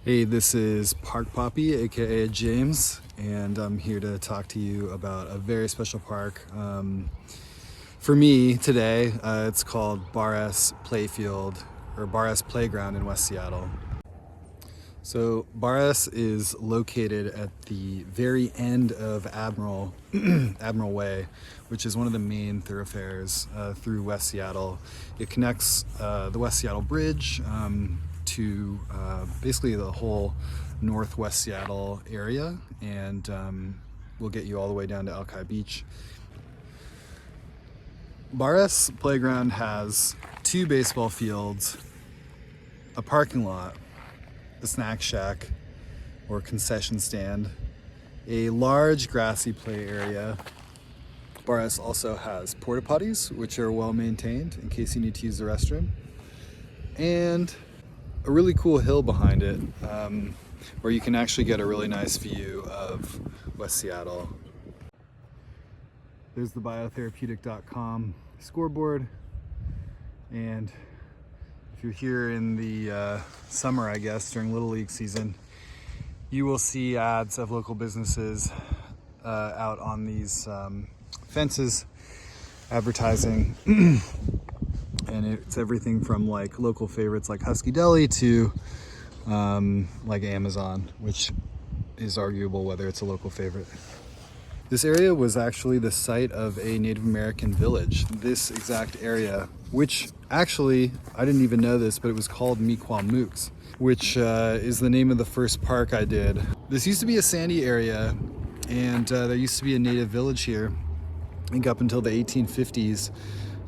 Hey, this is Park Poppy, aka James, and I'm here to talk to you about a very special park. For me today, it's called Bar S Playfield or Bar S Playground in West Seattle. So Bar S is located at the very end of Admiral Admiral Way, which is one of the main thoroughfares through West Seattle. It connects the West Seattle Bridge to basically the whole Northwest Seattle area, and we'll get you all the way down to Alki Beach. Bar S Playground has 2 baseball fields, a parking lot, a snack shack or concession stand, a large grassy play area. Bar S also has porta potties, which are well maintained in case you need to use the restroom, and a really cool hill behind it where you can actually get a really nice view of West Seattle. There's the biotherapeutic.com scoreboard, and if you're here in the summer, I guess, during Little League season, you will see ads of local businesses out on these fences advertising. And it's everything from like local favorites like Husky Deli to like Amazon, which is arguable whether it's a local favorite. This area was actually the site of a Native American village, this exact area, which actually, I didn't even know this, but it was called Mi'kmaq, which is the name of the first park I did. This used to be a sandy area, and there used to be a native village here, I think up until the 1850s,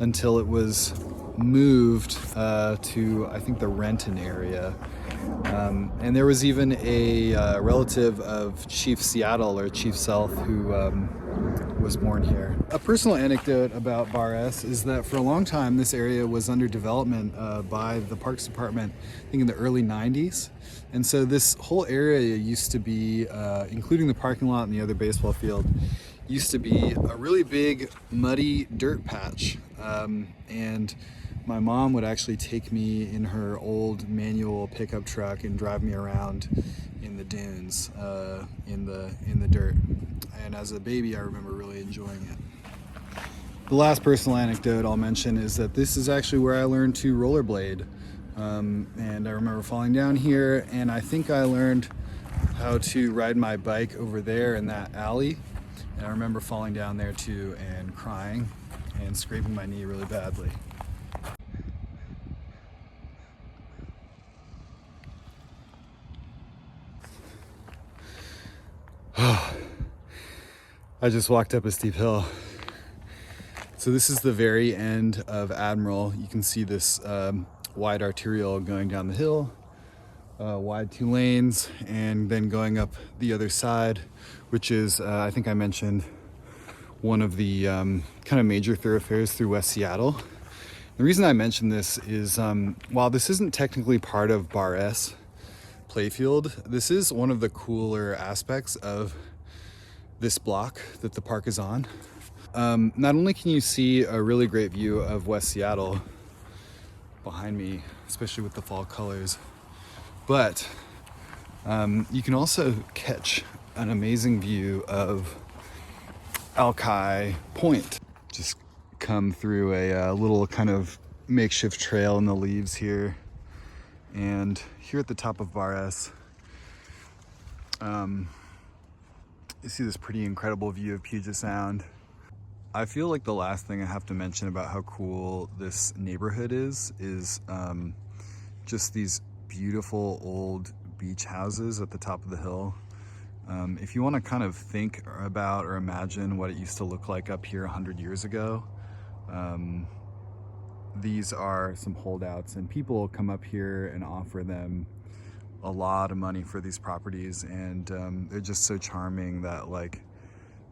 until it was moved to, I think, the Renton area. And there was even a relative of Chief Seattle or Chief South who was born here. A personal anecdote about Bar S is that for a long time this area was under development by the Parks Department, I think in the early 90s. And so this whole area used to be, including the parking lot and the other baseball field, used to be a really big muddy dirt patch. And my mom would actually take me in her old manual pickup truck and drive me around in the dunes, in the dirt. And as a baby, I remember really enjoying it. The last personal anecdote I'll mention is that this is actually where I learned to rollerblade. And I remember falling down here, and I think I learned how to ride my bike over there in that alley. And I remember falling down there too and crying and scraping my knee really badly. I just walked up a steep hill. So this is the very end of Admiral. You can see this wide arterial going down the hill, wide 2 lanes, and then going up the other side, which is, I think I mentioned, one of the kind of major thoroughfares through West Seattle. The reason I mention this is while this isn't technically part of Bar S Playfield, this is one of the cooler aspects of this block that the park is on. Not only can you see a really great view of West Seattle behind me, especially with the fall colors, but you can also catch an amazing view of Alki Point. Just come through a little kind of makeshift trail in the leaves here, and here at the top of Bar S, you see this pretty incredible view of Puget Sound. I feel like the last thing I have to mention about how cool this neighborhood is just these beautiful old beach houses at the top of the hill. If you want to kind of think about or imagine what it used to look like up here 100 years ago, these are some holdouts, and people come up here and offer them a lot of money for these properties, and they're just so charming that like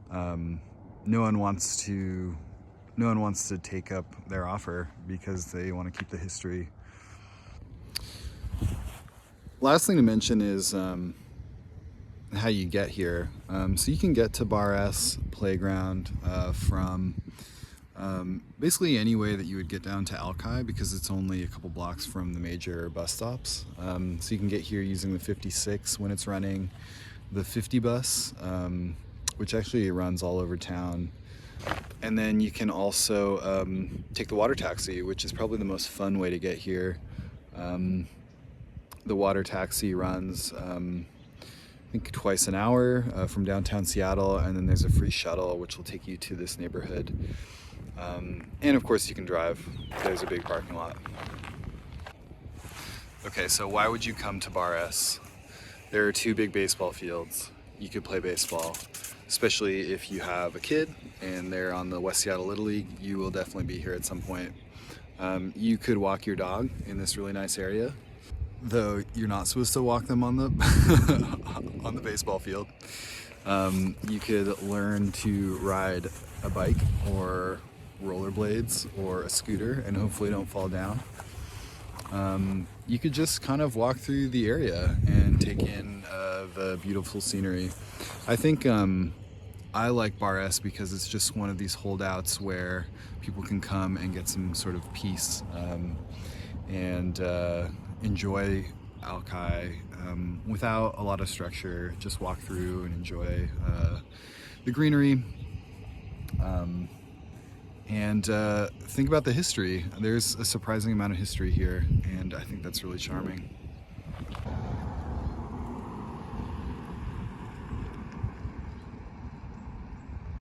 no one wants to take up their offer because they want to keep the history. Last thing to mention is how you get here. So you can get to Bar S Playground from Basically any way that you would get down to Alki, because it's only a couple blocks from the major bus stops. So you can get here using the 56 when it's running, the 50 bus, which actually runs all over town. And then you can also take the water taxi, which is probably the most fun way to get here. The water taxi runs, I think, twice an hour from downtown Seattle, and then there's a free shuttle which will take you to this neighborhood. And of course you can drive. There's a big parking lot. Okay, so why would you come to Bar S? There are 2 big baseball fields. You could play baseball, especially if you have a kid and they're on the West Seattle Little League. You will definitely be here at some point. You could walk your dog in this really nice area, though you're not supposed to walk them on the on the baseball field. You could learn to ride a bike or rollerblades or a scooter and hopefully don't fall down. You could just kind of walk through the area and take in the beautiful scenery. I think I like Bar S because it's just one of these holdouts where people can come and get some sort of peace and enjoy Alki without a lot of structure. Just walk through and enjoy the greenery. And think about the history. There's a surprising amount of history here, and I think that's really charming.